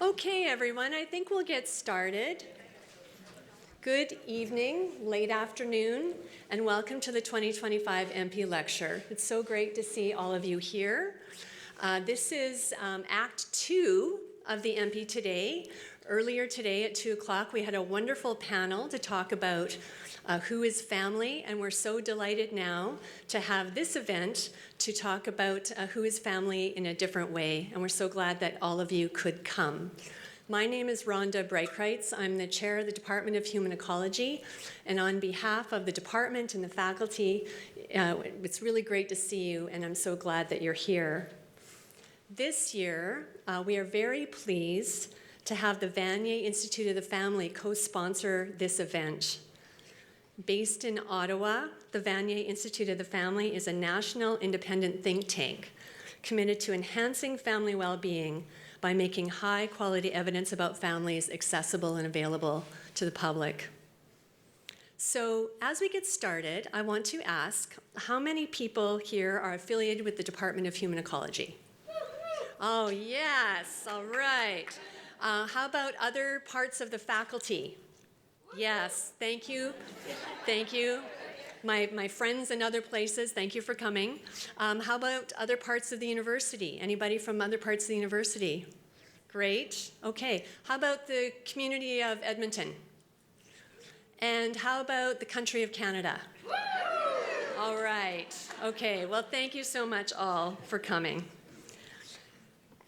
Okay, everyone, I think we'll get started. Good evening, late afternoon, and welcome to the 2025 Empey Lecture. It's so great to see all of you here. This is Act 2 of the Empey Today. Earlier today at 2 o'clock, we had a wonderful panel to talk about who is family, and we're so delighted now to have this event to talk about who is family in a different way, and we're so glad that all of you could come. My name is Rhonda Breitkreitz. I'm the chair of the Department of Human Ecology, and on behalf of the department and the faculty, it's really great to see you, and I'm so glad that you're here. This year, we are very pleased to have the Vanier Institute of the Family co-sponsor this event. Based in Ottawa, the Vanier Institute of the Family is a national independent think tank committed to enhancing family well-being by making high-quality evidence about families accessible and available to the public. So as we get started, I want to ask, how many people here are affiliated with the Department of Human Ecology? Oh, yes, all right. How about other parts of the faculty? Yes, thank you. Thank you. My friends in other places, thank you for coming. How about other parts of the university? Anybody from other parts of the university? Great. Okay. How about the community of Edmonton? And how about the country of Canada? All right. Okay. Well, thank you so much all for coming.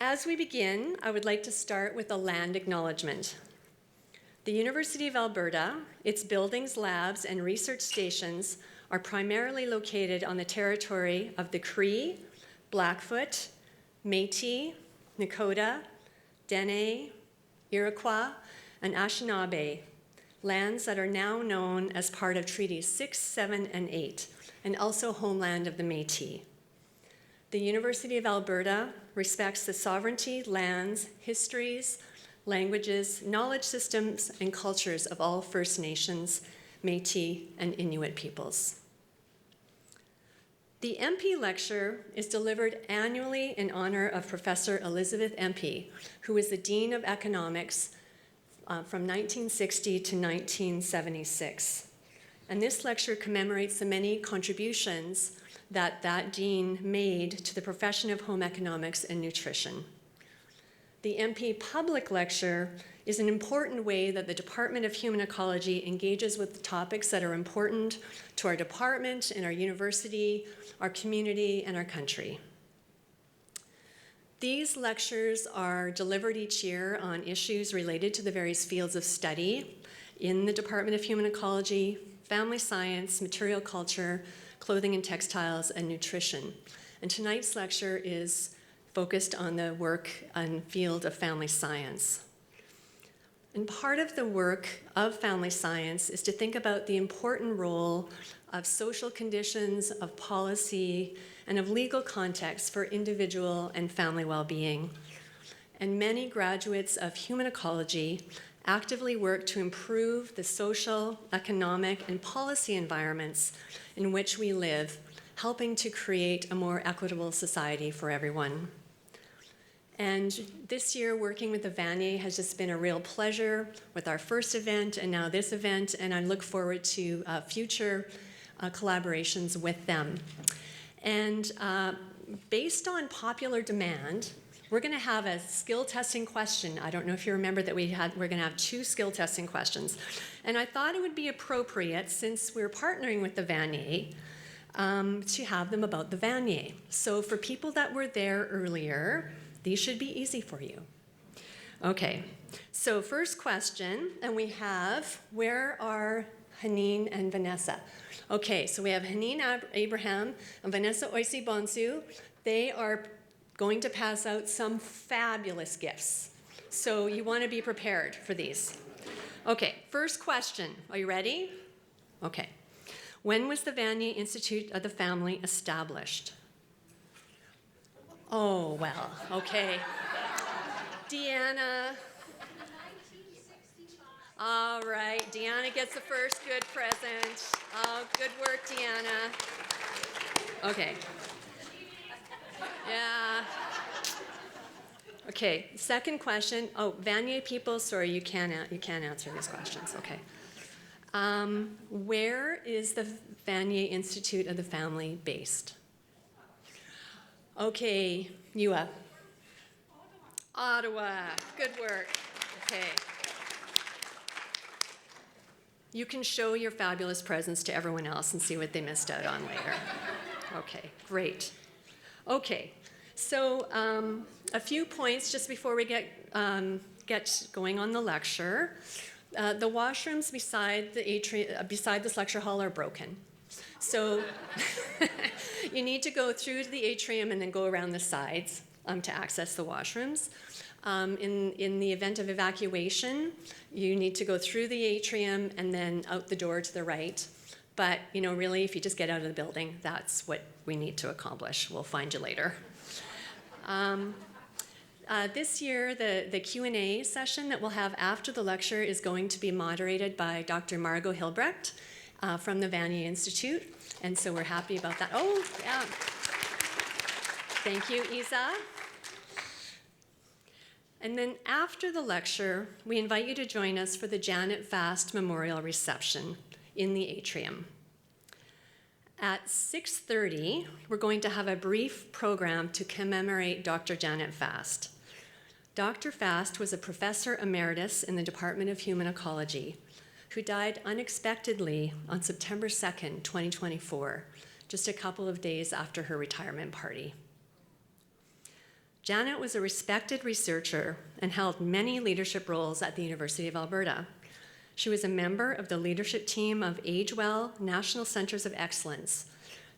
As we begin, I would like to start with a land acknowledgement. The University of Alberta, its buildings, labs, and research stations are primarily located on the territory of the Cree, Blackfoot, Métis, Nakota, Dene, Iroquois, and Anishinaabe, lands that are now known as part of Treaties 6, 7, and 8, and also homeland of the Métis. The University of Alberta respects the sovereignty, lands, histories, languages, knowledge systems, and cultures of all First Nations, Métis, and Inuit peoples. The Empey Lecture is delivered annually in honor of Professor Elizabeth Empey, who is the Dean of Economics from 1960 to 1976. And this lecture commemorates the many contributions that Dean made to the profession of home economics and nutrition. The Empey Public Lecture is an important way that the Department of Human Ecology engages with the topics that are important to our department and our university, our community, and our country. These lectures are delivered each year on issues related to the various fields of study in the Department of Human Ecology, family science, material culture, clothing and textiles, and nutrition. And tonight's lecture is focused on the work and field of family science. And part of the work of family science is to think about the important role of social conditions, of policy, and of legal context for individual and family well-being. And many graduates of human ecology actively work to improve the social, economic, and policy environments in which we live, helping to create a more equitable society for everyone. And this year, working with the Vanier has just been a real pleasure with our first event and now this event, and I look forward to future collaborations with them. And based on popular demand, we're going to have a skill testing question. I don't know if you remember that we're going to have 2 skill testing questions. And I thought it would be appropriate, since we're partnering with the Vanier, to have them about the Vanier. So for people that were there earlier, these should be easy for you. Okay, so first question, and we have, where are Haneen and Vanessa? Okay, so we have Haneen Abraham and Vanessa Oisi Bonsu. They are going to pass out some fabulous gifts. So you want to be prepared for these. Okay, first question. Are you ready? Okay. When was the Vanier Institute of the Family established? Oh, well, okay. Deanna. 1965. All right, Deanna gets the first good present. Oh, good work, Deanna. Okay. Yeah. Okay, second question. Oh, Vanier people, sorry, you can't answer these questions. Okay. Where is the Vanier Institute of the Family based? Okay, you up. Ottawa. Good work. Okay. You can show your fabulous presents to everyone else and see what they missed out on later. Okay, great. Okay, so a few points just before we get going on the lecture. The washrooms beside this lecture hall are broken. So you need to go through to the atrium and then go around the sides to access the washrooms. In the event of evacuation, you need to go through the atrium and then out the door to the right. But, really, if you just get out of the building, that's what we need to accomplish. We'll find you later. This year, the Q&A session that we'll have after the lecture is going to be moderated by Dr. Margot Hilbrecht from the Vanier Institute. And so we're happy about that. Oh, yeah. Thank you, Isa. And then after the lecture, we invite you to join us for the Janet Fast Memorial Reception in the atrium. At 6:30, we're going to have a brief program to commemorate Dr. Janet Fast. Dr. Fast was a professor emeritus in the Department of Human Ecology who died unexpectedly on September 2nd, 2024, just a couple of days after her retirement party. Janet was a respected researcher and held many leadership roles at the University of Alberta. She was a member of the leadership team of AgeWell National Centres of Excellence,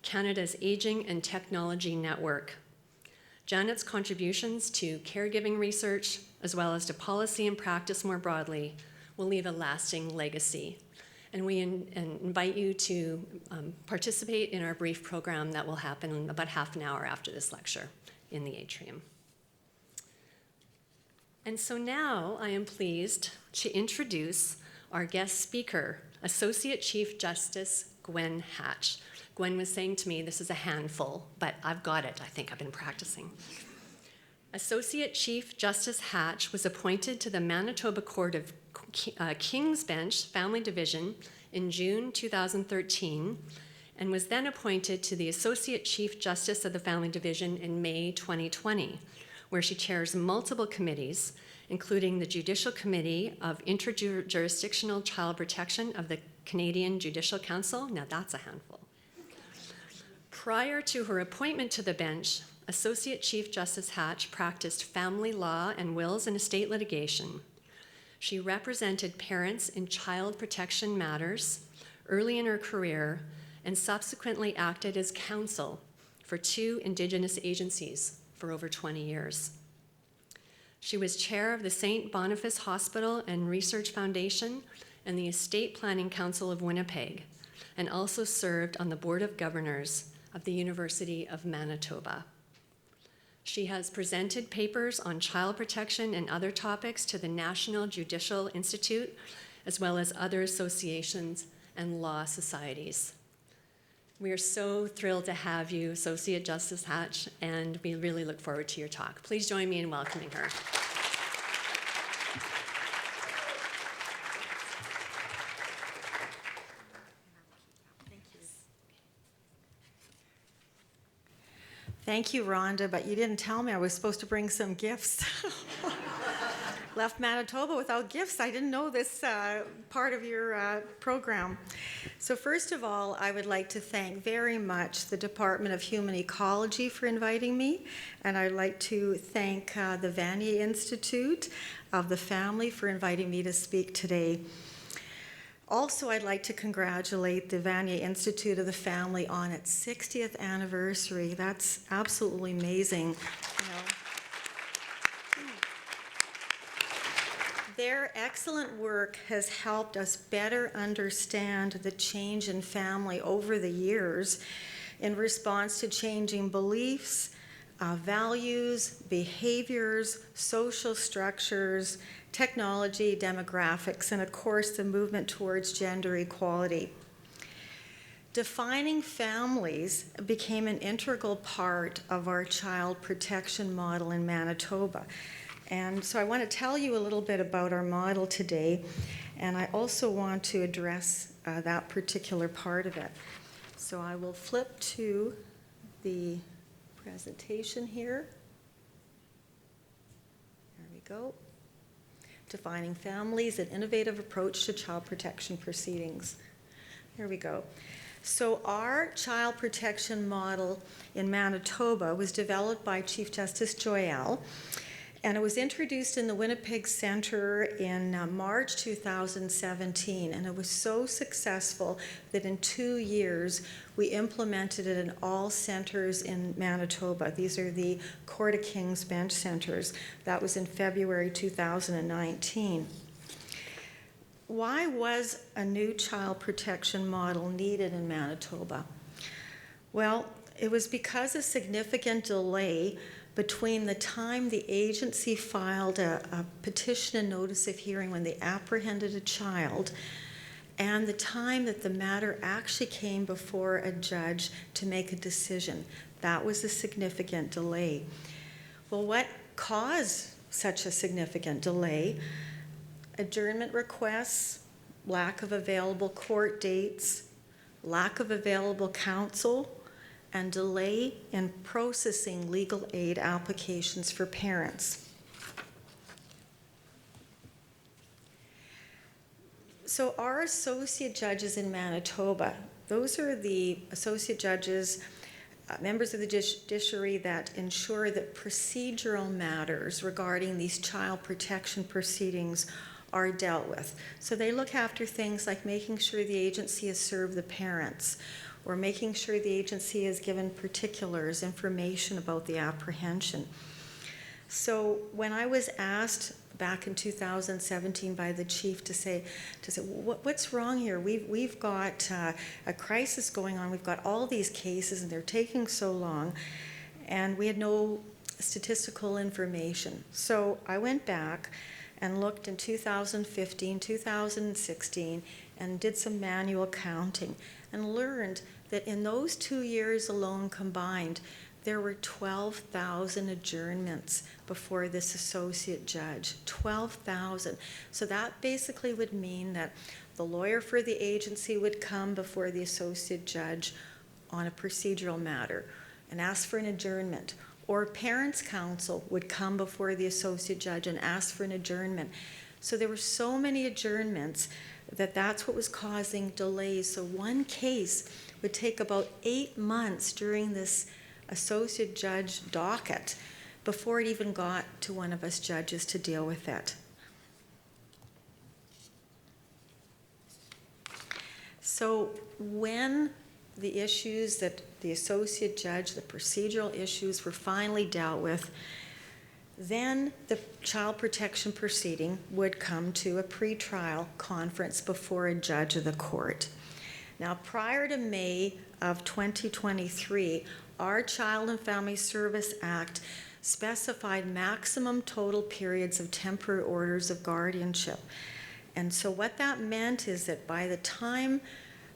Canada's Aging and Technology Network. Janet's contributions to caregiving research, as well as to policy and practice more broadly, will leave a lasting legacy. And we invite you to participate in our brief program that will happen about half an hour after this lecture in the atrium. And so now I am pleased to introduce our guest speaker, Associate Chief Justice Gwen Hatch. Gwen was saying to me, this is a handful, but I've got it. I think I've been practicing. Associate Chief Justice Hatch was appointed to the Manitoba Court of King's Bench Family Division in June 2013 and was then appointed to the Associate Chief Justice of the Family Division in May 2020, where she chairs multiple committees, including the Judicial Committee of Interjurisdictional Child Protection of the Canadian Judicial Council. Now that's a handful. Prior to her appointment to the bench, Associate Chief Justice Hatch practiced family law and wills and estate litigation. She represented parents in child protection matters early in her career and subsequently acted as counsel for 2 Indigenous agencies for over 20 years. She was chair of the St. Boniface Hospital and Research Foundation and the Estate Planning Council of Winnipeg, and also served on the Board of Governors of the University of Manitoba. She has presented papers on child protection and other topics to the National Judicial Institute, as well as other associations and law societies. We are so thrilled to have you, Associate Justice Hatch, and we really look forward to your talk. Please join me in welcoming her. Thank you, Rhonda, but you didn't tell me I was supposed to bring some gifts. Left Manitoba without gifts. I didn't know this part of your program. So first of all, I would like to thank very much the Department of Human Ecology for inviting me, and I'd like to thank the Vanier Institute of the Family for inviting me to speak today. Also, I'd like to congratulate the Vanier Institute of the Family on its 60th anniversary. That's absolutely amazing. Their excellent work has helped us better understand the change in family over the years in response to changing beliefs, values, behaviors, social structures, technology, demographics, and of course the movement towards gender equality. Defining families became an integral part of our child protection model in Manitoba. And so I want to tell you a little bit about our model today, and I also want to address that particular part of it. So I will flip to the presentation here. There we go. Defining families, an innovative approach to child protection proceedings. There we go. So our child protection model in Manitoba was developed by Chief Justice Gwen, and it was introduced in the Winnipeg Centre in March 2017, and it was so successful that in 2 years we implemented it in all centres in Manitoba. These are the Court of King's Bench centres. That was in February 2019. Why was a new child protection model needed in Manitoba? Well, it was because of significant delay between the time the agency filed a petition and notice of hearing when they apprehended a child and the time that the matter actually came before a judge to make a decision. That was a significant delay. Well, what caused such a significant delay? Adjournment requests, lack of available court dates, lack of available counsel, and delay in processing legal aid applications for parents. So our associate judges in Manitoba, those are the associate judges, members of the judiciary that ensure that procedural matters regarding these child protection proceedings are dealt with. So they look after things like making sure the agency has served the parents, or making sure the agency has given particulars, information about the apprehension. So when I was asked back in 2017 by the chief to say what's wrong here? We've got a crisis going on. We've got all these cases and they're taking so long, and we had no statistical information. So I went back and looked in 2015, 2016, and did some manual counting and learned that in those 2 years alone combined, there were 12,000 adjournments before this associate judge. 12,000. So that basically would mean that the lawyer for the agency would come before the associate judge on a procedural matter and ask for an adjournment, or parents' counsel would come before the associate judge and ask for an adjournment. So there were so many adjournments that that's what was causing delays. So one case would take about 8 months during this associate judge docket before it even got to one of us judges to deal with it. So when the issues that the associate judge, the procedural issues, were finally dealt with, then the child protection proceeding would come to a pretrial conference before a judge of the court. Now, prior to May of 2023, our Child and Family Service Act specified maximum total periods of temporary orders of guardianship. And so what that meant is that by the time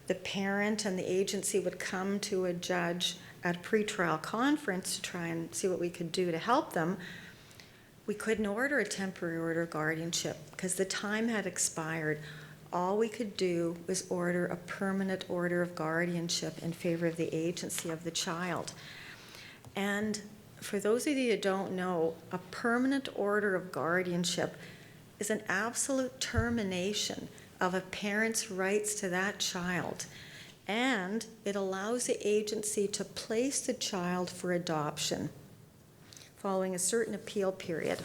the parent and the agency would come to a judge at a pretrial conference to try and see what we could do to help them, we couldn't order a temporary order of guardianship because the time had expired. All we could do was order a permanent order of guardianship in favor of the agency of the child. And for those of you who don't know, a permanent order of guardianship is an absolute termination of a parent's rights to that child. And it allows the agency to place the child for adoption following a certain appeal period.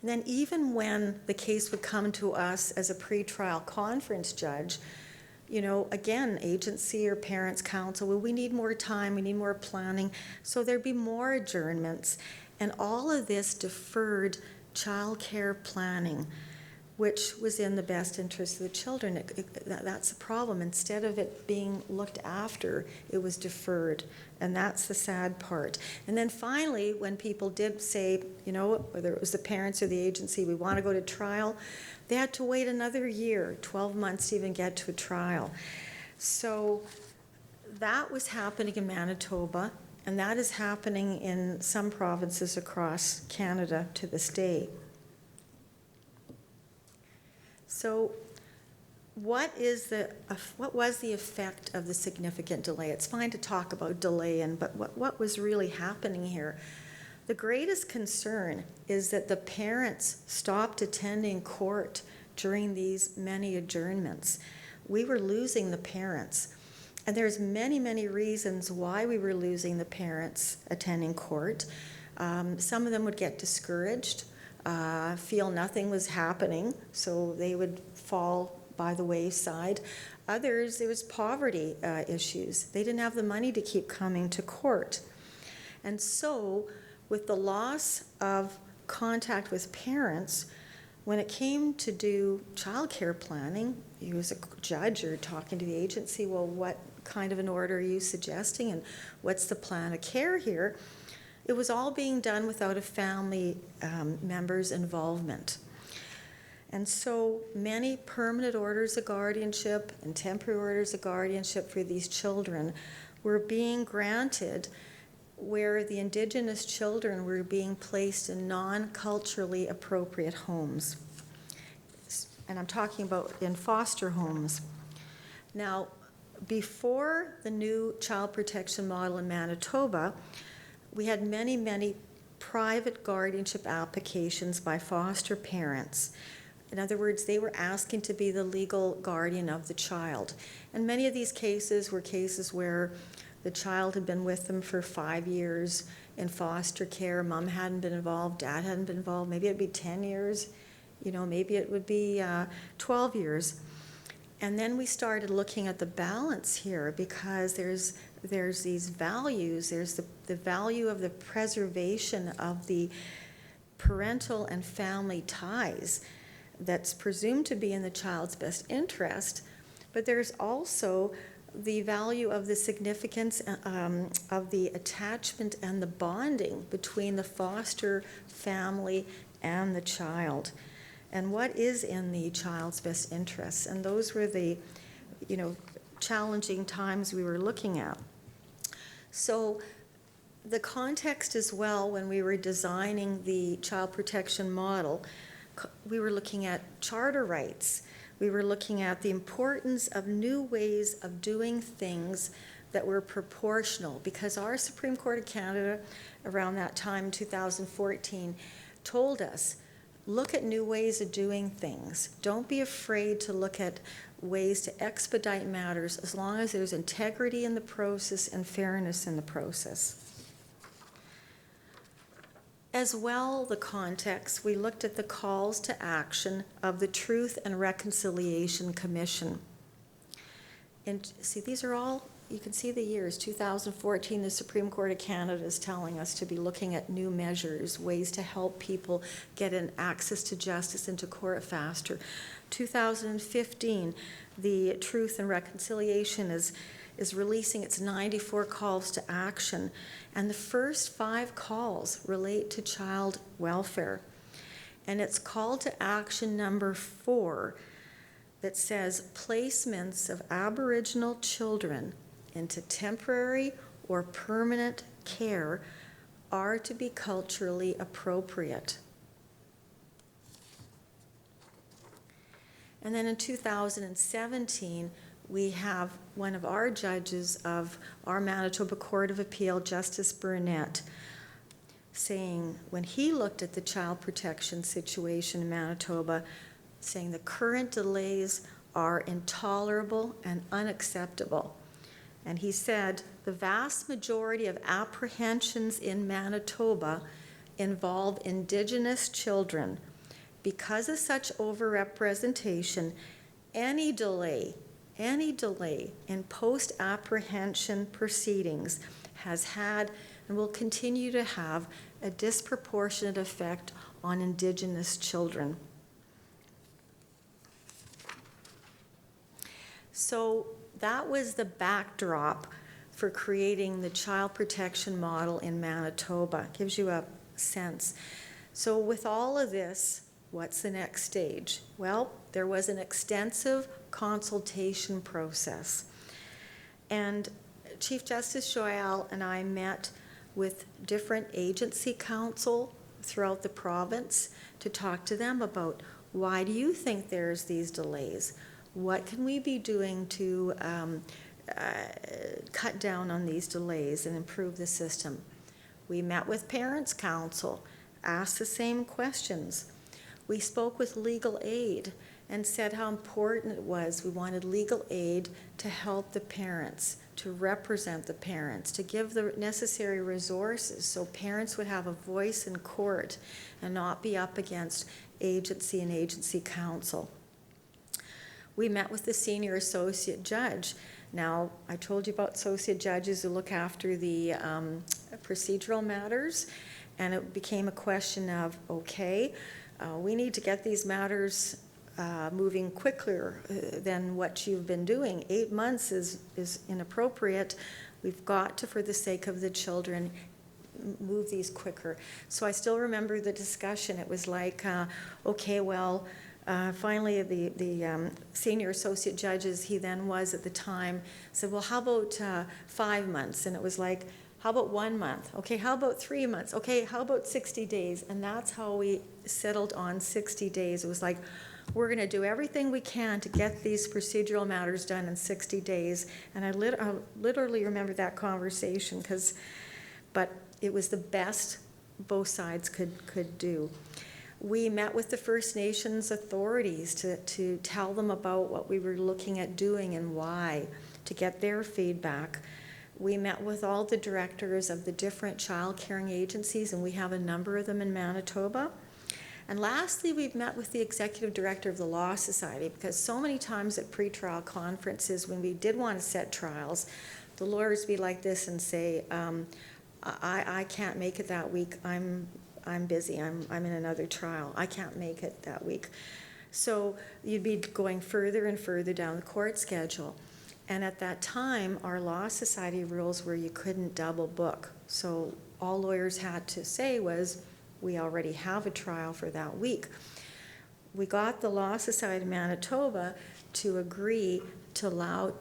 And then even when the case would come to us as a pretrial conference judge, you know, again, agency or parents' counsel, well, we need more time, we need more planning, so there'd be more adjournments. And all of this deferred child care planning, which was in the best interest of the children. That's the problem. Instead of it being looked after, it was deferred. And that's the sad part. And then finally, when people did say, you know, whether it was the parents or the agency, we want to go to trial, they had to wait another year, 12 months to even get to a trial. So that was happening in Manitoba. And that is happening in some provinces across Canada to this day. So what was the effect of the significant delay? It's fine to talk about delay, but what was really happening here? The greatest concern is that the parents stopped attending court during these many adjournments. We were losing the parents. And there's many, many reasons why we were losing the parents attending court. Some of them would get discouraged, feel nothing was happening, so they would fall by the wayside. Others, it was poverty issues. They didn't have the money to keep coming to court. And so, with the loss of contact with parents, when it came to do childcare planning, you as a judge are talking to the agency, well, what kind of an order are you suggesting and what's the plan of care here? It was all being done without a family member's involvement. And so many permanent orders of guardianship and temporary orders of guardianship for these children were being granted where the Indigenous children were being placed in non-culturally appropriate homes. And I'm talking about in foster homes. Now, before the new child protection model in Manitoba, we had many, many private guardianship applications by foster parents. In other words, they were asking to be the legal guardian of the child. And many of these cases were cases where the child had been with them for 5 years in foster care. Mom hadn't been involved, dad hadn't been involved. Maybe it'd be 10 years, maybe it would be 12 years. And then we started looking at the balance here because there's these values. There's the value of the preservation of the parental and family ties that's presumed to be in the child's best interest, but there's also the value of the significance of the attachment and the bonding between the foster family and the child, and what is in the child's best interests. And those were the, challenging times we were looking at. So the context as well, when we were designing the child protection model, we were looking at charter rights. We were looking at the importance of new ways of doing things that were proportional, because our Supreme Court of Canada around that time, 2014, told us, look at new ways of doing things. Don't be afraid to look at ways to expedite matters as long as there's integrity in the process and fairness in the process. As well, the context, we looked at the calls to action of the Truth and Reconciliation Commission. And see, these are all, you can see the years. 2014, the Supreme Court of Canada is telling us to be looking at new measures, ways to help people get an access to justice and to court faster. 2015, the Truth and Reconciliation is releasing its 94 calls to action, and the first 5 calls relate to child welfare. And it's call to action number 4 that says placements of Aboriginal children into temporary or permanent care are to be culturally appropriate. And then in 2017, we have one of our judges of our Manitoba Court of Appeal, Justice Burnett, saying when he looked at the child protection situation in Manitoba, saying the current delays are intolerable and unacceptable. And he said the vast majority of apprehensions in Manitoba involve Indigenous children. Because of such overrepresentation, any delay in post-apprehension proceedings has had and will continue to have a disproportionate effect on Indigenous children. So that was the backdrop for creating the child protection model in Manitoba. It gives you a sense. So with all of this, what's the next stage? Well, there was an extensive consultation process. And Chief Justice Joyal and I met with different agency council throughout the province to talk to them about, why do you think there's these delays? What can we be doing to cut down on these delays and improve the system? We met with Parents Council, asked the same questions. We spoke with legal aid and said how important it was. We wanted legal aid to help the parents, to represent the parents, to give the necessary resources so parents would have a voice in court and not be up against agency and agency counsel. We met with the senior associate judge. Now, I told you about associate judges who look after the procedural matters, and it became a question of, okay, we need to get these matters moving quicker than what you've been doing. 8 months is inappropriate. We've got to, for the sake of the children, move these quicker. So I still remember the discussion. It was like, okay, well, finally the senior associate judges, he then was at the time, said, well, how about 5 months? And it was like, how about 1 month? Okay, how about 3 months? Okay, how about 60 days? And that's how we settled on 60 days. It was like, we're going to do everything we can to get these procedural matters done in 60 days. And I literally remember that conversation, but it was the best both sides could do. We met with the First Nations authorities to tell them about what we were looking at doing and why, to get their feedback. We met with all the directors of the different child caring agencies, and we have a number of them in Manitoba. And lastly, we've met with the executive director of the Law Society, because so many times at pretrial conferences, when we did want to set trials, the lawyers would be like this and say, I can't make it that week. I'm busy. I'm in another trial. I can't make it that week. So you'd be going further and further down the court schedule. And at that time, our Law Society rules were you couldn't double book. So all lawyers had to say was, we already have a trial for that week. We got the Law Society of Manitoba to agree to allow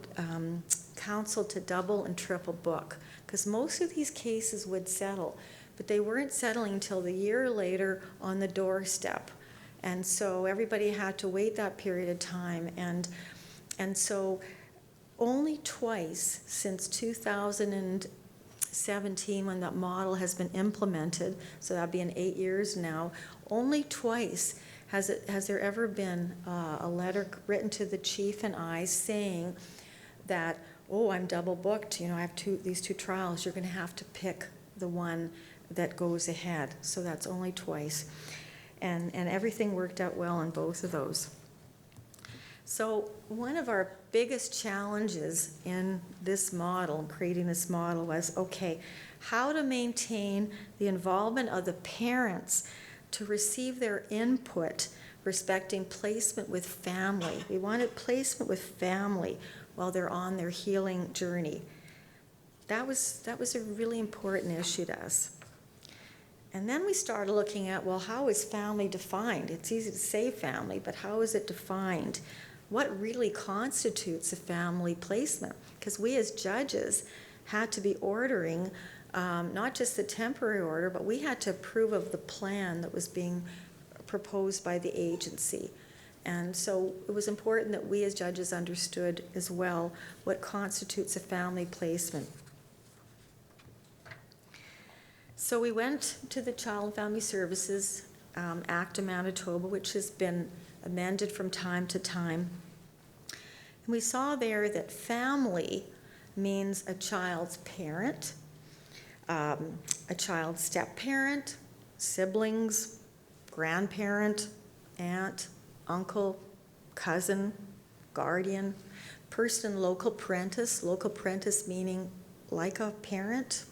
counsel to double and triple book, because most of these cases would settle, but they weren't settling until the year later on the doorstep. And so everybody had to wait that period of time. And so only twice since 2017, when that model has been implemented, so that'd be in 8 years now, only twice has there ever been a letter written to the chief and I saying that, oh, I'm double booked, I have these two trials, you're going to have to pick the one that goes ahead. So that's only twice. And everything worked out well on both of those. So one of our biggest challenges in this model, creating this model, was, okay, how to maintain the involvement of the parents to receive their input respecting placement with family. We wanted placement with family while they're on their healing journey. That was a really important issue to us. And then we started looking at, well, how is family defined? It's easy to say family, but how is it defined? What really constitutes a family placement? Because we as judges had to be ordering not just the temporary order, but we had to approve of the plan that was being proposed by the agency. And so it was important that we as judges understood as well what constitutes a family placement. So we went to the Child and Family Services Act of Manitoba, which has been amended from time to time. And we saw there that family means a child's parent, a child's step-parent, siblings, grandparent, aunt, uncle, cousin, guardian, person, local parentis meaning like a parent.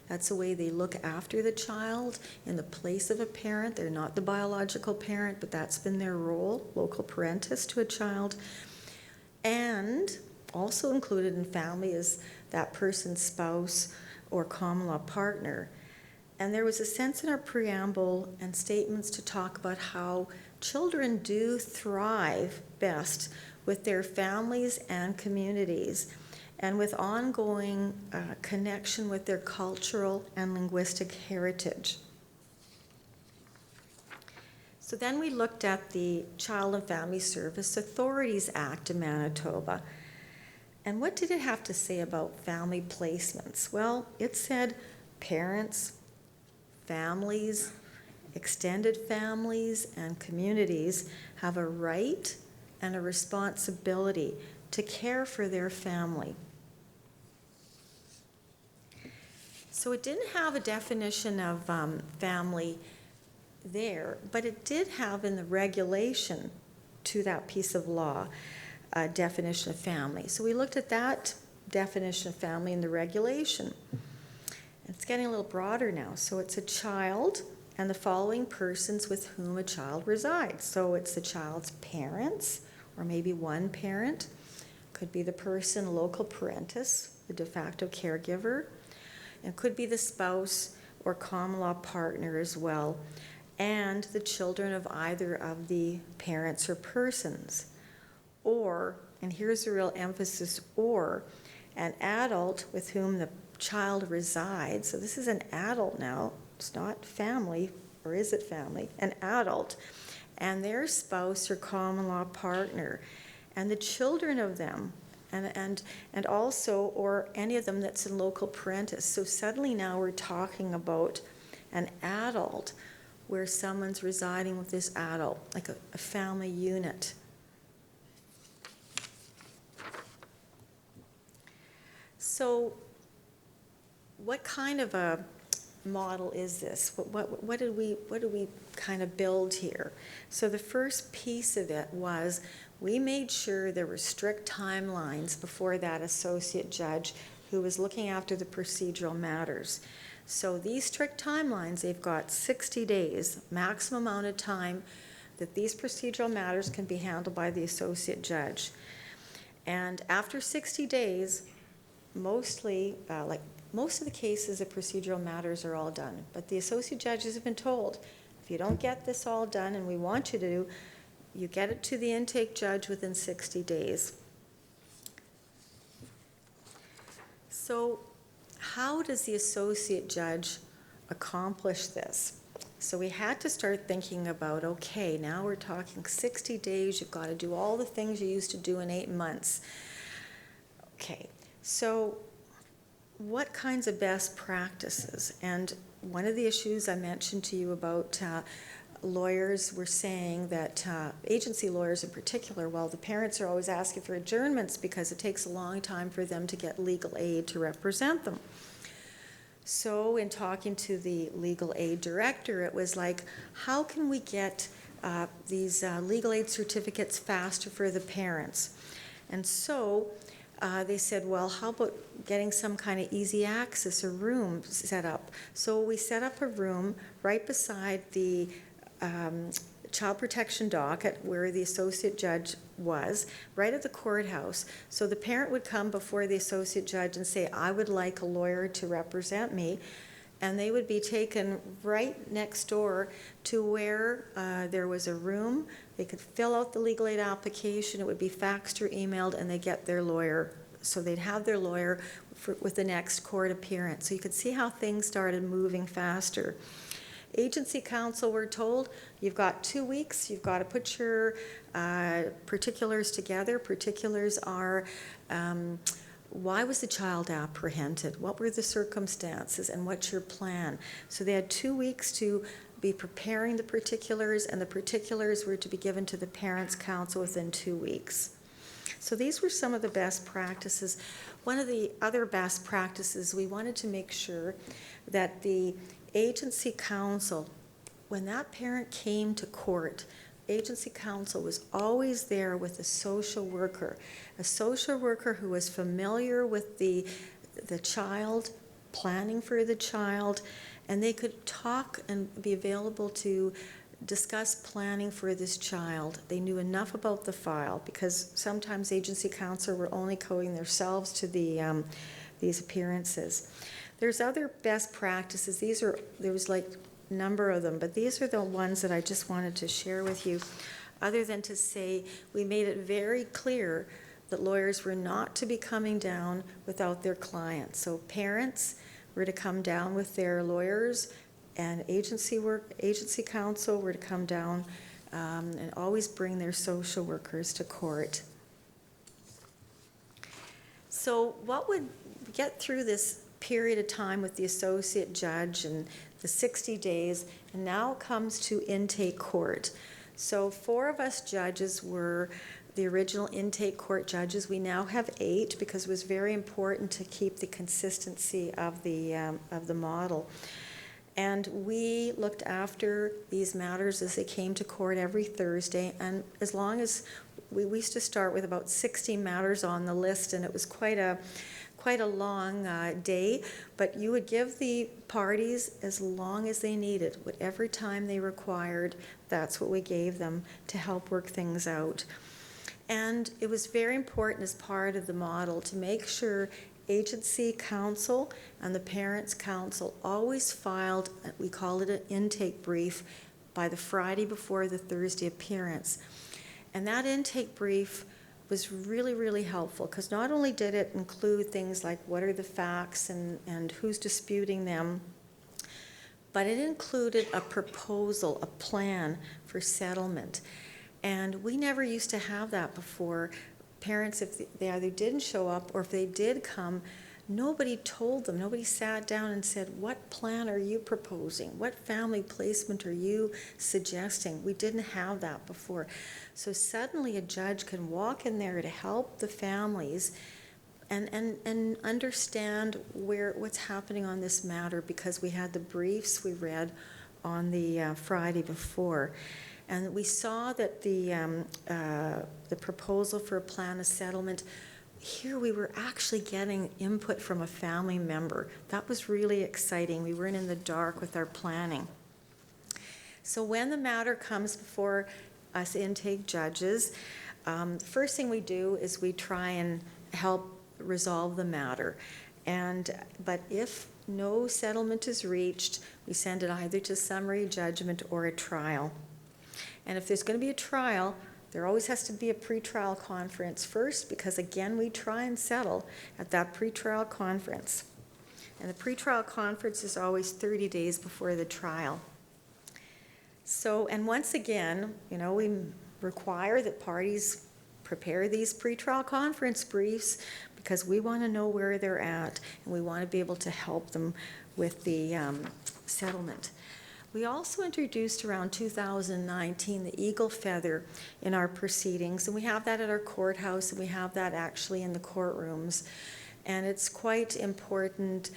That's the way they look after the child in the place of a parent. They're not the biological parent, but that's been their role, local parentis to a child. And also included in family is that person's spouse or common law partner. And there was a sense in our preamble and statements to talk about how children do thrive best with their families and communities. and with ongoing connection with their cultural and linguistic heritage. So then we looked at the Child and Family Service Authorities Act in Manitoba. And what did it have to say about family placements? Well, it said parents, families, extended families, and communities have a right and a responsibility to care for their family. So it didn't have a definition of family there, but it did have in the regulation to that piece of law a definition of family. So we looked at that definition of family in the regulation. It's getting a little broader now. So it's a child and the following persons with whom a child resides. So it's the child's parents, or maybe one parent. Could be the person, local parentis, the de facto caregiver. And could be the spouse or common law partner as well, and the children of either of the parents or persons. Or, and here's a real emphasis, or an adult with whom the child resides. So this is an adult now, it's not family, or is it family? An adult, and their spouse or common law partner, and the children of them, and also, or any of them that's in local parentis. So suddenly now we're talking about an adult where someone's residing with this adult, like a family unit. So what kind of a model is this? What did we kind of build here? So the first piece of it was we made sure there were strict timelines before that associate judge who was looking after the procedural matters. So these strict timelines, they've got 60 days, maximum amount of time that these procedural matters can be handled by the associate judge. And after 60 days, mostly, most of the cases of procedural matters are all done. But the associate judges have been told, if you don't get this all done, and we want you to, you get it to the intake judge within 60 days. So how does the associate judge accomplish this? So we had to start thinking about, okay, now we're talking 60 days, you've got to do all the things you used to do in 8 months. Okay, so what kinds of best practices? And one of the issues I mentioned to you about lawyers were saying that agency lawyers in particular, well, the parents are always asking for adjournments because it takes a long time for them to get legal aid to represent them. So in talking to the legal aid director, it was like, how can we get these legal aid certificates faster for the parents? And so they said, well, how about getting some kind of easy access, a room set up? So we set up a room right beside the child protection docket where the associate judge was, right at the courthouse. So the parent would come before the associate judge and say, I would like a lawyer to represent me. And they would be taken right next door to where there was a room. They could fill out the legal aid application. It would be faxed or emailed, and they get their lawyer. So they'd have their lawyer with the next court appearance. So you could see how things started moving faster. Agency counsel, we're told, you've got 2 weeks. You've got to put your particulars together. Particulars are why was the child apprehended? What were the circumstances? And what's your plan? So they had 2 weeks to be preparing the particulars, and the particulars were to be given to the parents' counsel within 2 weeks. So these were some of the best practices. One of the other best practices, we wanted to make sure that the agency counsel, when that parent came to court, agency counsel was always there with a social worker who was familiar with the child, planning for the child, and they could talk and be available to discuss planning for this child. They knew enough about the file because sometimes agency counsel were only going themselves to these appearances. There's other best practices. There was like a number of them, but these are the ones that I just wanted to share with you, other than to say we made it very clear that lawyers were not to be coming down without their clients. So parents were to come down with their lawyers, and agency counsel were to come down and always bring their social workers to court. So what would get through this period of time with the associate judge and the 60 days, and now comes to intake court. So 4 of us judges were the original intake court judges. We now have 8 because it was very important to keep the consistency of the model. And we looked after these matters as they came to court every Thursday, and as long as we used to start with about 60 matters on the list, and it was quite a long day, but you would give the parties as long as they needed, whatever time they required. That's what we gave them to help work things out. And it was very important as part of the model to make sure agency counsel and the parents' counsel always filed, we call it an intake brief, by the Friday before the Thursday appearance. And that intake brief was really, really helpful, because not only did it include things like what are the facts and who's disputing them, but it included a proposal, a plan for settlement. And we never used to have that before. Parents, if they either didn't show up or if they did come, nobody told them, nobody sat down and said, what plan are you proposing? What family placement are you suggesting? We didn't have that before. So suddenly a judge can walk in there to help the families and understand what's happening on this matter, because we had the briefs we read on the Friday before. And we saw that the proposal for a plan of settlement, here we were actually getting input from a family member. That was really exciting. We weren't in the dark with our planning. So when the matter comes before us intake judges, the first thing we do is we try and help resolve the matter. But if no settlement is reached, we send it either to summary judgment or a trial. And if there's going to be a trial, there always has to be a pretrial conference first, because again, we try and settle at that pretrial conference. And the pretrial conference is always 30 days before the trial. So, and once again, we require that parties prepare these pretrial conference briefs, because we want to know where they're at, and we want to be able to help them with the settlement. We also introduced around 2019 the eagle feather in our proceedings, and we have that at our courthouse, and we have that actually in the courtrooms. And it's quite important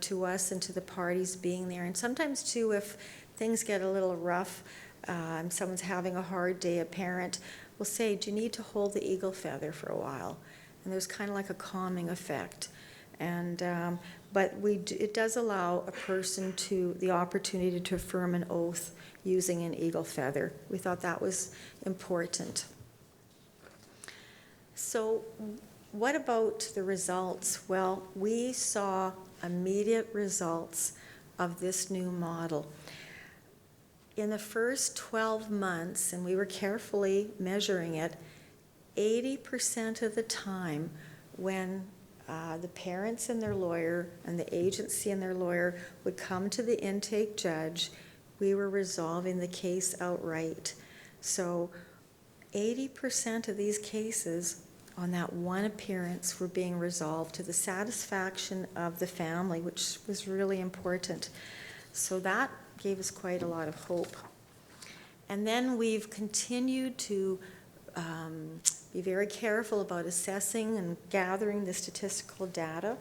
to us and to the parties being there. And sometimes too, if things get a little rough, and someone's having a hard day, a parent will say, do you need to hold the eagle feather for a while? And there's kind of like a calming effect. And but it does allow a person the opportunity to affirm an oath using an eagle feather. We thought that was important. So what about the results? Well, we saw immediate results of this new model. In the first 12 months, and we were carefully measuring it, 80% of the time when the parents and their lawyer and the agency and their lawyer would come to the intake judge, we were resolving the case outright. So 80% of these cases on that one appearance were being resolved to the satisfaction of the family, which was really important. So that gave us quite a lot of hope. And then we've continued to be very careful about assessing and gathering the statistical data.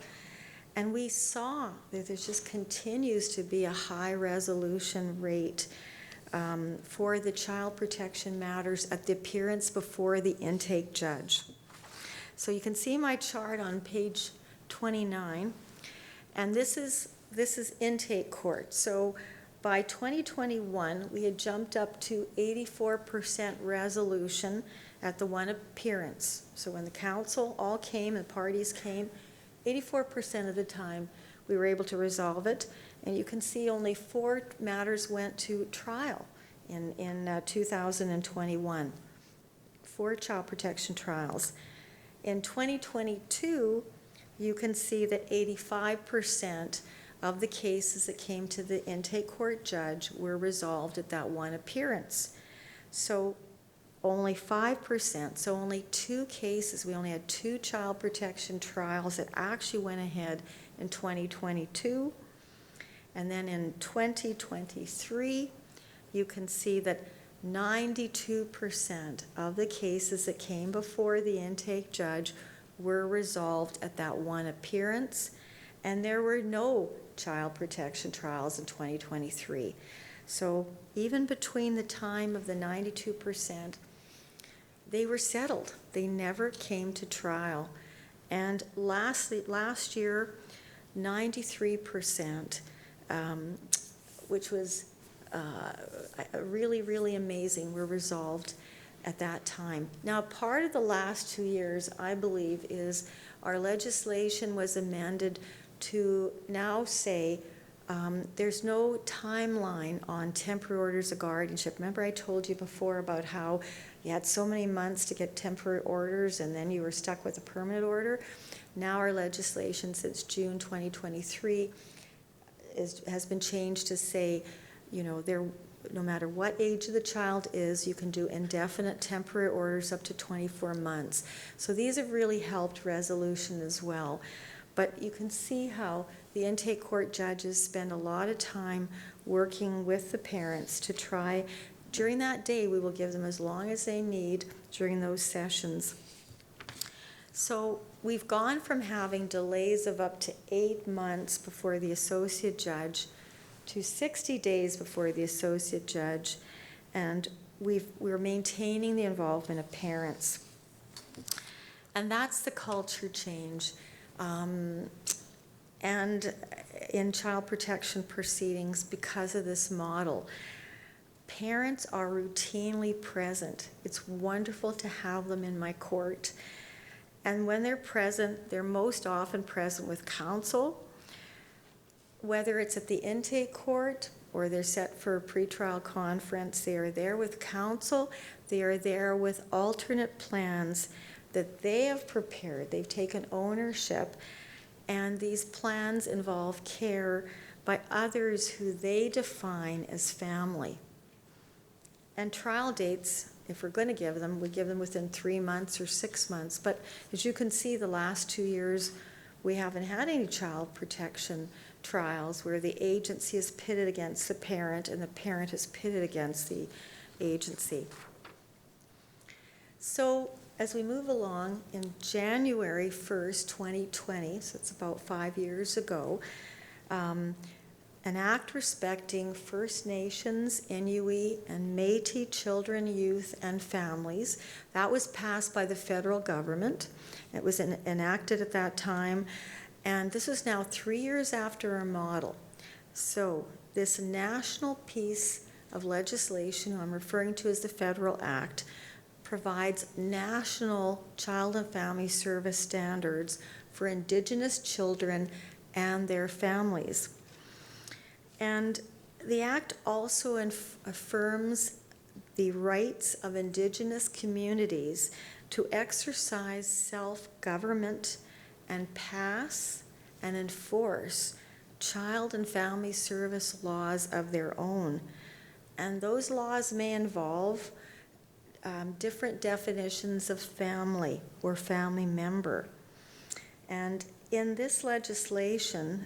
And we saw that there just continues to be a high resolution rate for the child protection matters at the appearance before the intake judge. So you can see my chart on page 29, and this is intake court. So by 2021, we had jumped up to 84% resolution at the one appearance. So when the council all came and parties came, 84% of the time we were able to resolve it. And you can see only 4 matters went to trial in 2021, 4 child protection trials. In 2022, you can see that 85% of the cases that came to the intake court judge were resolved at that one appearance. So only 5%, so only 2 cases, we only had 2 child protection trials that actually went ahead in 2022. And then in 2023, you can see that 92% of the cases that came before the intake judge were resolved at that one appearance, and there were no child protection trials in 2023. So even between the time of the 92%, they were settled. They never came to trial. And last year, 93%, which was really, really amazing, were resolved at that time. Now, part of the last 2 years, I believe, is our legislation was amended to now say there's no timeline on temporary orders of guardianship. Remember I told you before about how you had so many months to get temporary orders and then you were stuck with a permanent order? Now our legislation since June 2023 has been changed to say, you know, no matter what age of the child is, you can do indefinite temporary orders up to 24 months. So these have really helped resolution as well. But you can see how the intake court judges spend a lot of time working with the parents to try. During that day, we will give them as long as they need during those sessions. So we've gone from having delays of up to 8 months before the associate judge to 60 days before the associate judge, and we're maintaining the involvement of parents. And that's the culture change. And in child protection proceedings, because of this model, parents are routinely present. It's wonderful to have them in my court. And when they're present, they're most often present with counsel, whether it's at the intake court or they're set for a pretrial conference. They are there with counsel. They are there with alternate plans that they have prepared. They've taken ownership, and these plans involve care by others who they define as family. And trial dates, if we're going to give them, we give them within 3 months or 6 months. But as you can see, the last 2 years, we haven't had any child protection trials where the agency is pitted against the parent and the parent is pitted against the agency. So as we move along, in January 1st, 2020, so it's about 5 years ago, an act respecting First Nations, Inuit, and Métis children, youth, and families, that was passed by the federal government. It was enacted at that time, and this is now 3 years after our model. So this national piece of legislation I'm referring to as the Federal Act provides national child and family service standards for Indigenous children and their families. And the Act also affirms the rights of Indigenous communities to exercise self-government and pass and enforce child and family service laws of their own. And those laws may involve different definitions of family or family member. And in this legislation,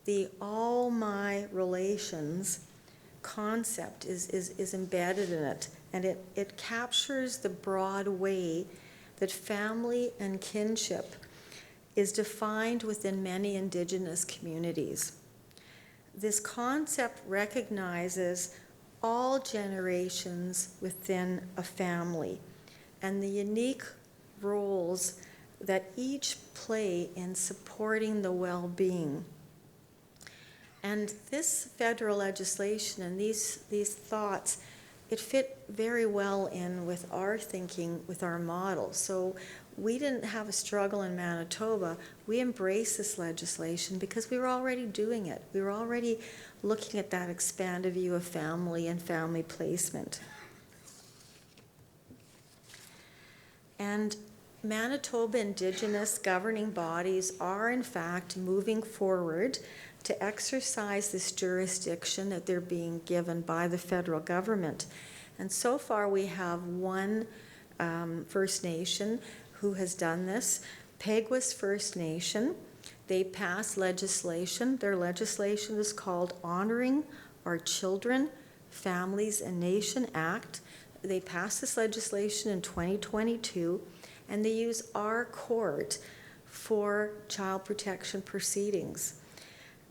the all my relations concept is embedded in it, and it captures the broad way that family and kinship is defined within many Indigenous communities. This concept recognizes all generations within a family and the unique roles that each play in supporting the well-being. And this federal legislation and these thoughts, it fit very well in with our thinking, with our model. So we didn't have a struggle in Manitoba. We embraced this legislation because we were already doing it. We were already looking at that expanded view of family and family placement. And Manitoba Indigenous governing bodies are in fact moving forward to exercise this jurisdiction that they're being given by the federal government. And so far we have one First Nation who has done this, Peguis First Nation. They passed legislation. Their legislation is called Honoring Our Children, Families and Nation Act. They passed this legislation in 2022, and they use our court for child protection proceedings.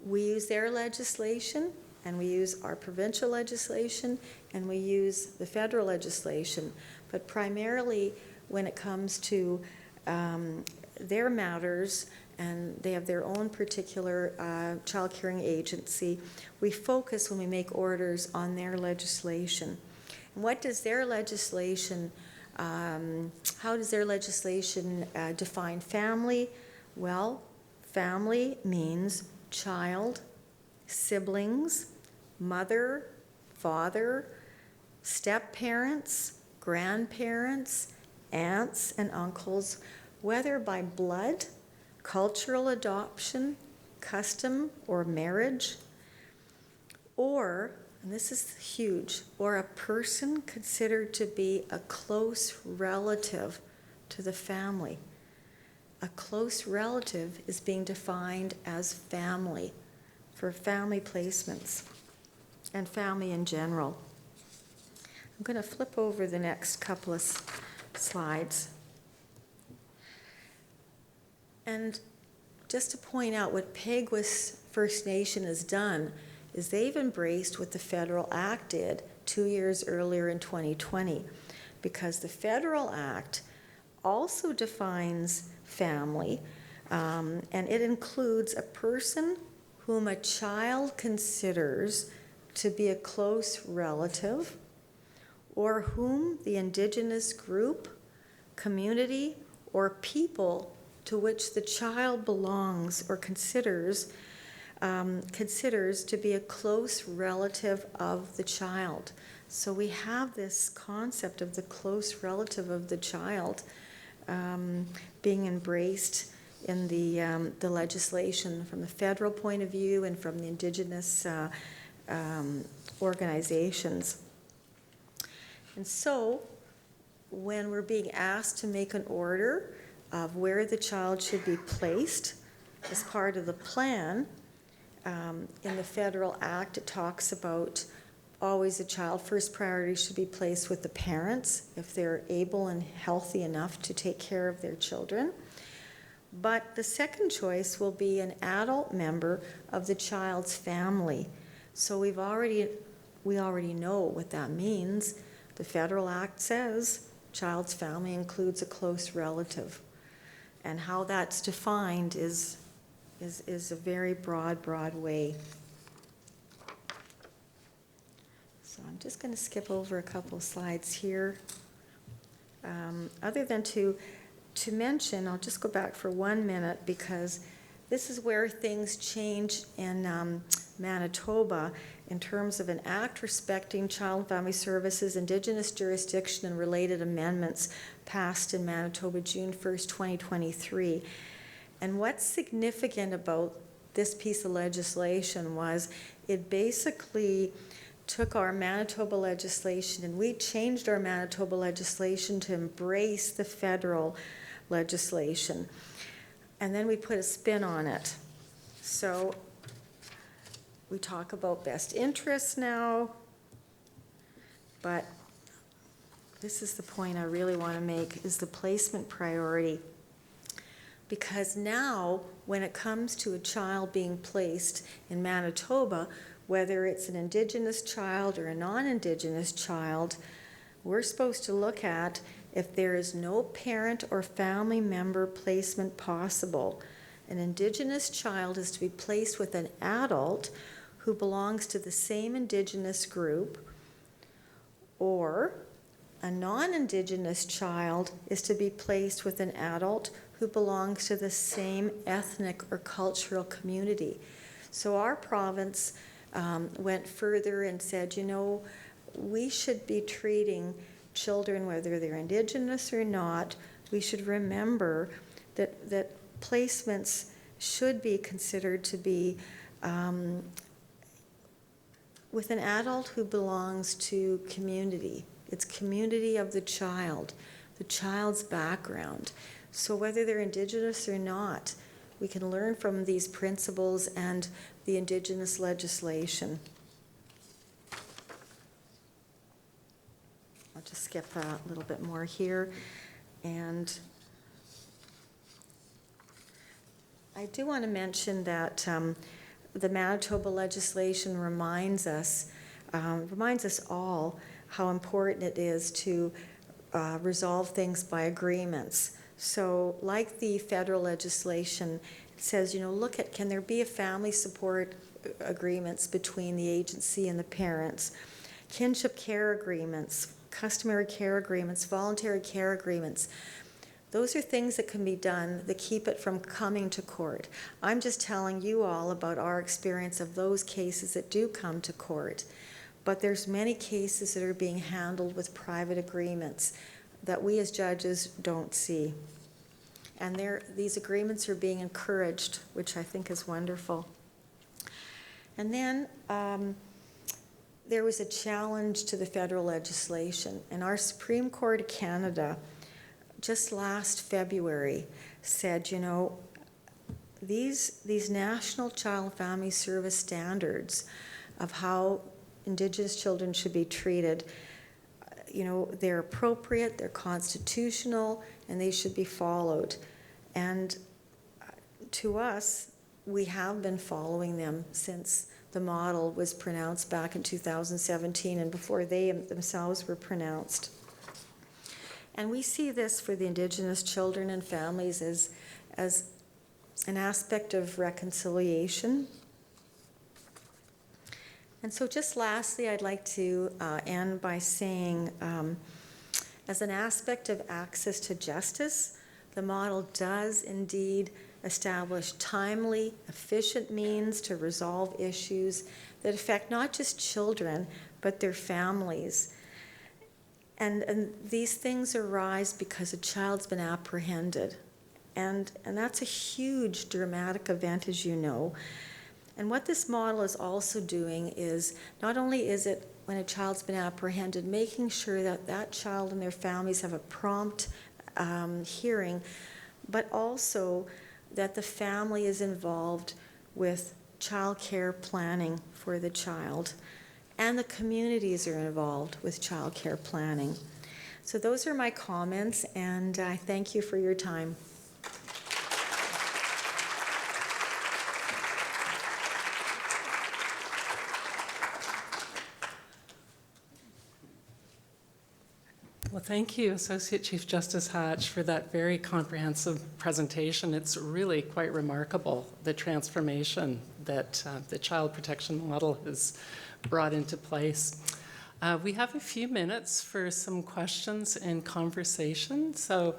We use their legislation, and we use our provincial legislation, and we use the federal legislation. But primarily when it comes to their matters, and they have their own particular child caring agency, we focus when we make orders on their legislation. And what does their legislation, how does their legislation define family? Well, family means child, siblings, mother, father, step-parents, grandparents, aunts and uncles, whether by blood, cultural adoption, custom, or marriage, or, and this is huge, or a person considered to be a close relative to the family. A close relative is being defined as family for family placements and family in general. I'm going to flip over the next couple of slides. And just to point out what Peguis First Nation has done is they've embraced what the Federal Act did 2 years earlier in 2020, because the Federal Act also defines family, and it includes a person whom a child considers to be a close relative, or whom the Indigenous group, community, or people to which the child belongs or considers to be a close relative of the child. So we have this concept of the close relative of the child being embraced in the legislation from the federal point of view and from the Indigenous organizations. And so when we're being asked to make an order of where the child should be placed as part of the plan, in the Federal Act it talks about always a child first priority should be placed with the parents if they're able and healthy enough to take care of their children. But the second choice will be an adult member of the child's family. So we already know what that means. The Federal Act says child's family includes a close relative. And how that's defined is a very broad way. So I'm just going to skip over a couple slides here. Other than to mention, I'll just go back for 1 minute because this is where things change in Manitoba in terms of an act respecting child and family services, Indigenous jurisdiction, and related amendments passed in Manitoba June 1st, 2023. And what's significant about this piece of legislation was it basically took our Manitoba legislation and we changed our Manitoba legislation to embrace the federal legislation. And then we put a spin on it. So we talk about best interests now, but this is the point I really want to make, is the placement priority. Because now, when it comes to a child being placed in Manitoba, whether it's an Indigenous child or a non-Indigenous child, we're supposed to look at if there is no parent or family member placement possible. An Indigenous child is to be placed with an adult who belongs to the same Indigenous group, or a non-Indigenous child is to be placed with an adult who belongs to the same ethnic or cultural community. So our province went further and said, you know, we should be treating children, whether they're Indigenous or not, we should remember that placements should be considered to be with an adult who belongs to community. It's community of the child's background. So whether they're Indigenous or not, we can learn from these principles and the Indigenous legislation. I'll just skip a little bit more here. And I do want to mention that the Manitoba legislation reminds us all how important it is to resolve things by agreements. So like the federal legislation, it says, look at, can there be a family support agreements between the agency and the parents, kinship care agreements, customary care agreements, voluntary care agreements. Those are things that can be done that keep it from coming to court. I'm just telling you all about our experience of those cases that do come to court. But there's many cases that are being handled with private agreements that we as judges don't see. And these agreements are being encouraged, which I think is wonderful. And then there was a challenge to the federal legislation. And our Supreme Court of Canada just last February said, these national child and family service standards of how Indigenous children should be treated, they're appropriate, they're constitutional, and they should be followed. And to us, we have been following them since the model was pronounced back in 2017 and before they themselves were pronounced. And we see this for the Indigenous children and families as an aspect of reconciliation. And so just lastly, I'd like to end by saying, as an aspect of access to justice, the model does indeed establish timely, efficient means to resolve issues that affect not just children, but their families. And these things arise because a child's been apprehended. And that's a huge dramatic event, as you know. And what this model is also doing is, not only is it when a child's been apprehended, making sure that that child and their families have a prompt hearing, but also that the family is involved with child care planning for the child, and the communities are involved with child care planning. So those are my comments, and I thank you for your time. Well, thank you, Associate Chief Justice Hatch, for that very comprehensive presentation. It's really quite remarkable, the transformation that the child protection model has brought into place. We have a few minutes for some questions and conversation. So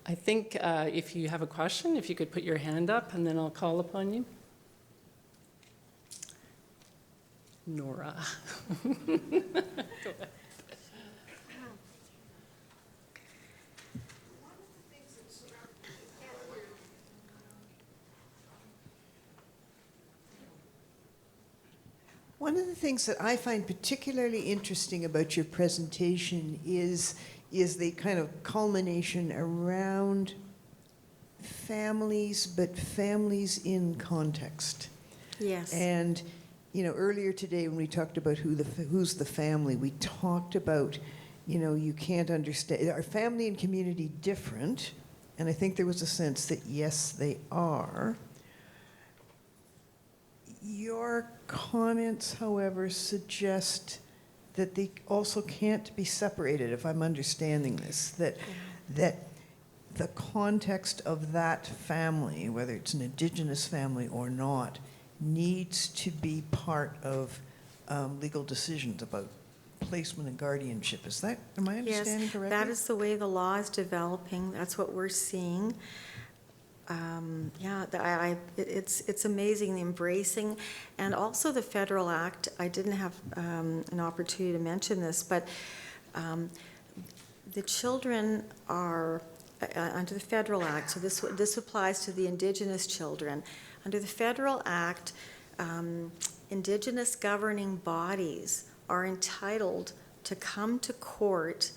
I think if you have a question, if you could put your hand up, and then I'll call upon you. Nora. Go ahead. One of the things that I find particularly interesting about your presentation is the kind of culmination around families, but families in context. Yes. And, earlier today when we talked about who's the family, we talked about, you can't understand, are family and community different? And I think there was a sense that, yes, they are. Your comments, however, suggest that they also can't be separated, if I'm understanding this, that the context of that family, whether it's an Indigenous family or not, needs to be part of legal decisions about placement and guardianship. Am I understanding correctly? That is the way the law is developing. That's what we're seeing. It's amazing, the embracing, and also the Federal Act. I didn't have an opportunity to mention this, but the children are under the Federal Act, so this applies to the Indigenous children. Under the Federal Act, Indigenous governing bodies are entitled to come to court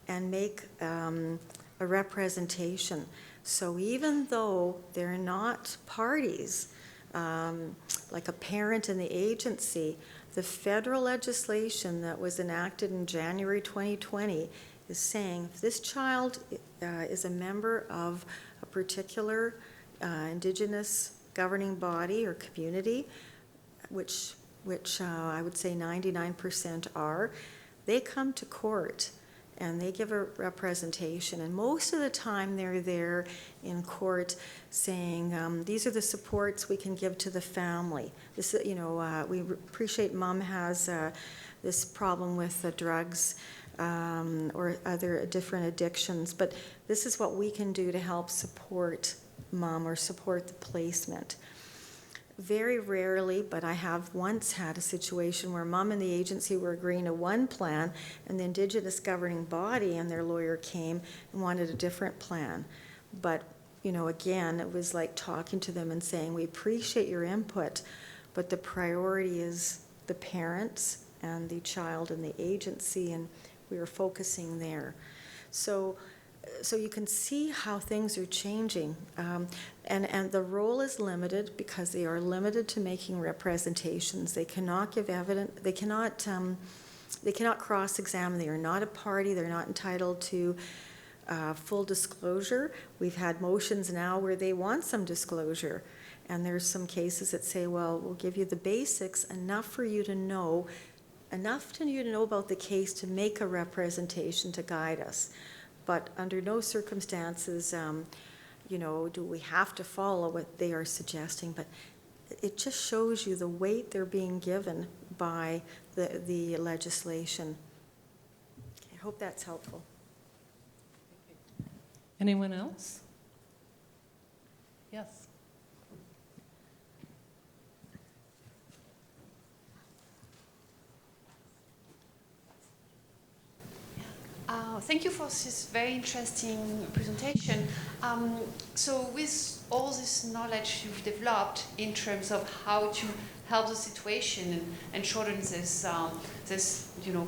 and make a representation. So even though they're not parties, like a parent in the agency, the federal legislation that was enacted in January 2020 is saying if this child is a member of a particular Indigenous governing body or community, which I would say 99% are, they come to court and they give a representation. And most of the time they're there in court saying, these are the supports we can give to the family. This, we appreciate mom has this problem with drugs or other different addictions, but this is what we can do to help support mom or support the placement. Very rarely, but I have once had a situation where mom and the agency were agreeing to one plan and the Indigenous governing body and their lawyer came and wanted a different plan. But, again, it was like talking to them and saying, we appreciate your input, but the priority is the parents and the child and the agency, and we were focusing there. So you can see how things are changing, and the role is limited because they are limited to making representations. They cannot give evidence. They cannot cross-examine. They are not a party. They're not entitled to full disclosure. We've had motions now where they want some disclosure, and there's some cases that say, well, we'll give you the basics, enough for you to know about the case to make a representation to guide us. But under no circumstances, do we have to follow what they are suggesting. But it just shows you the weight they're being given by the legislation. I hope that's helpful. Anyone else? Yes. Thank you for this very interesting presentation. So with all this knowledge you've developed in terms of how to help the situation and shorten this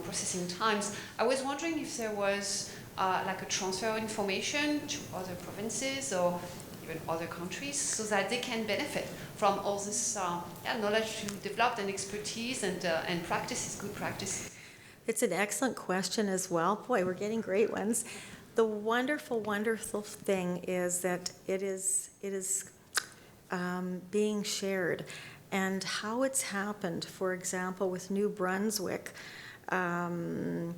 processing times, I was wondering if there was like a transfer of information to other provinces or even other countries so that they can benefit from all this knowledge you developed and expertise and practices, good practices. It's an excellent question as well. Boy, we're getting great ones. The wonderful, wonderful thing is that it is being shared. And how it's happened, for example, with New Brunswick, life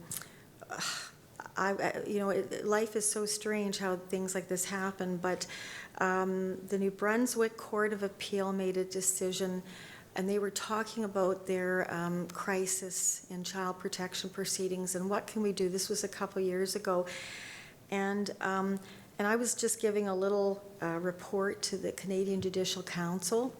is so strange how things like this happen, but the New Brunswick Court of Appeal made a decision, and they were talking about their crisis in child protection proceedings and what can we do. This was a couple years ago, and I was just giving a little report to the Canadian Judicial Council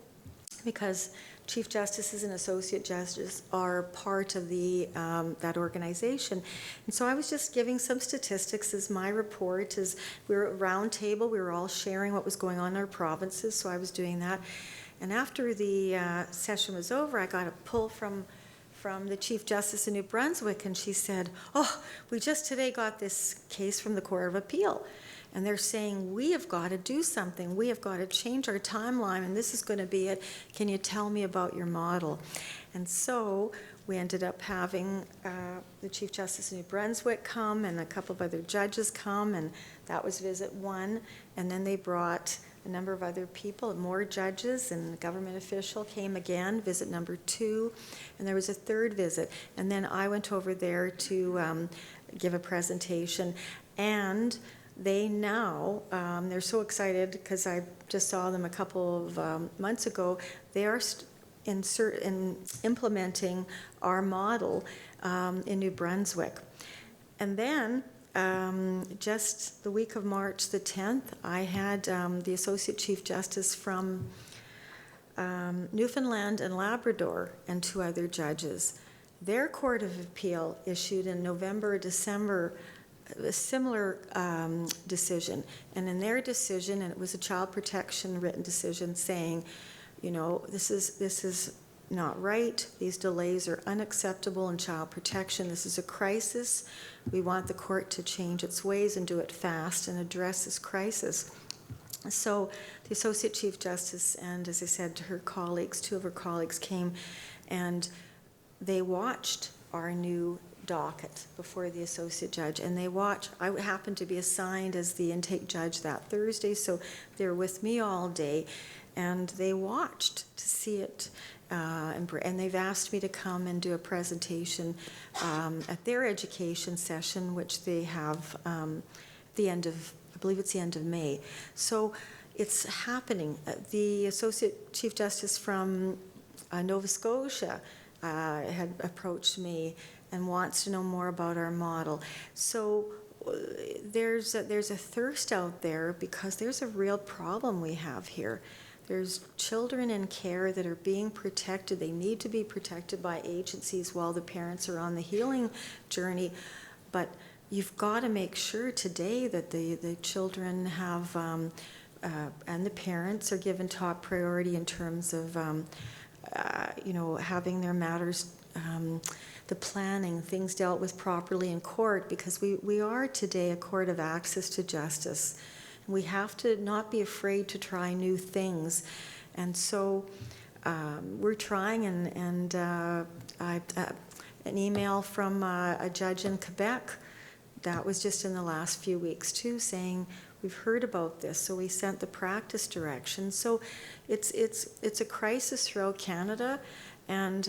because Chief Justices and Associate Justices are part of that organization. And so I was just giving some statistics as my report. As we were at a round table, we were all sharing what was going on in our provinces, so I was doing that. And after the session was over, I got a pull from the Chief Justice in New Brunswick, and she said, oh, we just today got this case from the Court of Appeal. And they're saying, we have got to do something. We have got to change our timeline, and this is going to be it. Can you tell me about your model? And so we ended up having the Chief Justice of New Brunswick come and a couple of other judges come, and that was visit one. And then they brought a number of other people, more judges, and a government official came again, visit number 2, and there was a third visit. And then I went over there to give a presentation, and they now, they're so excited because I just saw them a couple of months ago. They are implementing our model in New Brunswick. And then just the week of March the 10th, I had the Associate Chief Justice from Newfoundland and Labrador and 2 other judges. Their Court of Appeal issued in November or December a similar decision. And in their decision, and it was a child protection written decision saying, you know, this is not right. These delays are unacceptable in child protection. This is a crisis. We want the court to change its ways and do it fast and address this crisis. So the Associate Chief Justice and, as I said, her colleagues, two of her colleagues came and they watched our new docket before the Associate Judge, and they watched. I happened to be assigned as the intake judge that Thursday, so they were with me all day, and they watched to see it. And they've asked me to come and do a presentation at their education session, which they have the end of, I believe it's the end of May. So it's happening. The Associate Chief Justice from Nova Scotia had approached me and wants to know more about our model. So there's a thirst out there because there's a real problem we have here. There's children in care that are being protected. They need to be protected by agencies while the parents are on the healing journey. But you've got to make sure today that the children have, and the parents are given top priority in terms of, you know, having their matters, the planning, things dealt with properly in court, because we are today a court of access to justice. We have to not be afraid to try new things. And so we're trying, and an email from a judge in Quebec, that was just in the last few weeks too, saying, we've heard about this, so we sent the practice direction. So it's a crisis throughout Canada, and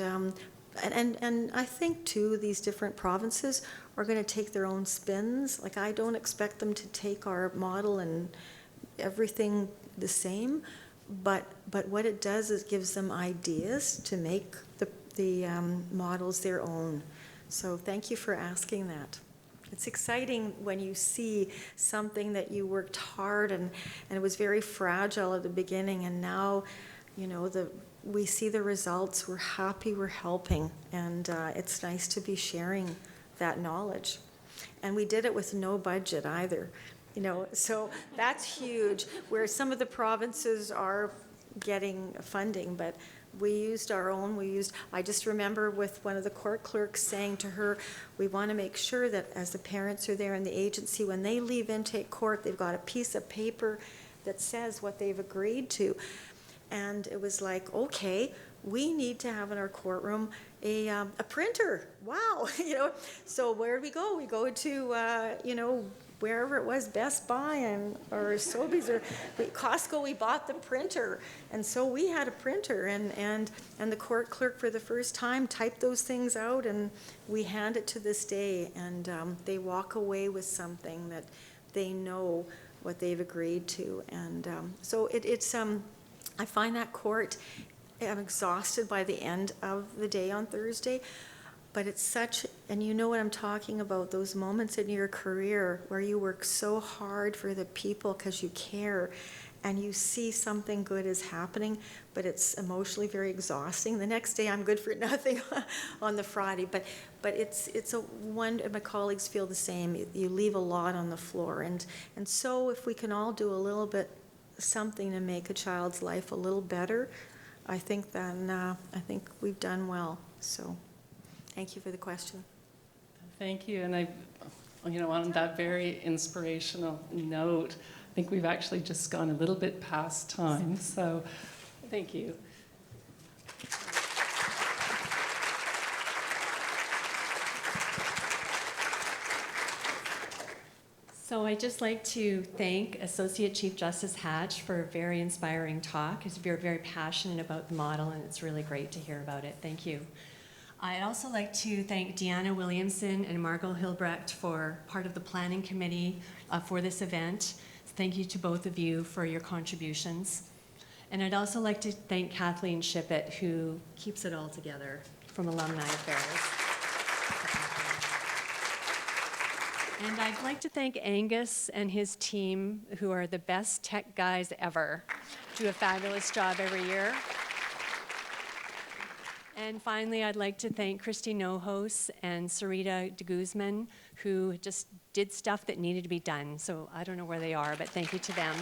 I think too, these different provinces are going to take their own spins. Like, I don't expect them to take our model and everything the same, but what it does is gives them ideas to make the models their own. So thank you for asking that. It's exciting when you see something that you worked hard and it was very fragile at the beginning, and now, you know, we see the results. We're happy, we're helping, and it's nice to be sharing that knowledge. And we did it with no budget either, you know, so that's huge, where some of the provinces are getting funding, but we used our own. I just remember with one of the court clerks saying to her, we want to make sure that as the parents are there in the agency, when they leave intake court, they've got a piece of paper that says what they've agreed to. And it was like, okay, we need to have in our courtroom a printer. Wow, you know. So where do we go? We go to, you know, wherever it was, Best Buy or Sobeys or Costco. We bought the printer, and so we had a printer, and the court clerk for the first time typed those things out, and we hand it to this day, and they walk away with something that they know what they've agreed to, and so it's. I find that court, I'm exhausted by the end of the day on Thursday, but it's such, and you know what I'm talking about, those moments in your career where you work so hard for the people because you care, and you see something good is happening, but it's emotionally very exhausting. The next day I'm good for nothing on the Friday, but it's a one, and my colleagues feel the same. You leave a lot on the floor, and so if we can all do a little bit something to make a child's life a little better, I think then I think we've done well. So thank you for the question. Thank you. And you know, on that very inspirational note, I think we've actually just gone a little bit past time. So thank you. So I'd just like to thank Associate Chief Justice Hatch for a very inspiring talk. He's very passionate about the model, and it's really great to hear about it. Thank you. I'd also like to thank Deanna Williamson and Margot Hilbrecht for part of the planning committee for this event. Thank you to both of you for your contributions. And I'd also like to thank Kathleen Shippett, who keeps it all together from Alumni Affairs. And I'd like to thank Angus and his team, who are the best tech guys ever, do a fabulous job every year. And finally, I'd like to thank Christy Nohos and Sarita de Guzman, who just did stuff that needed to be done. So I don't know where they are, but thank you to them.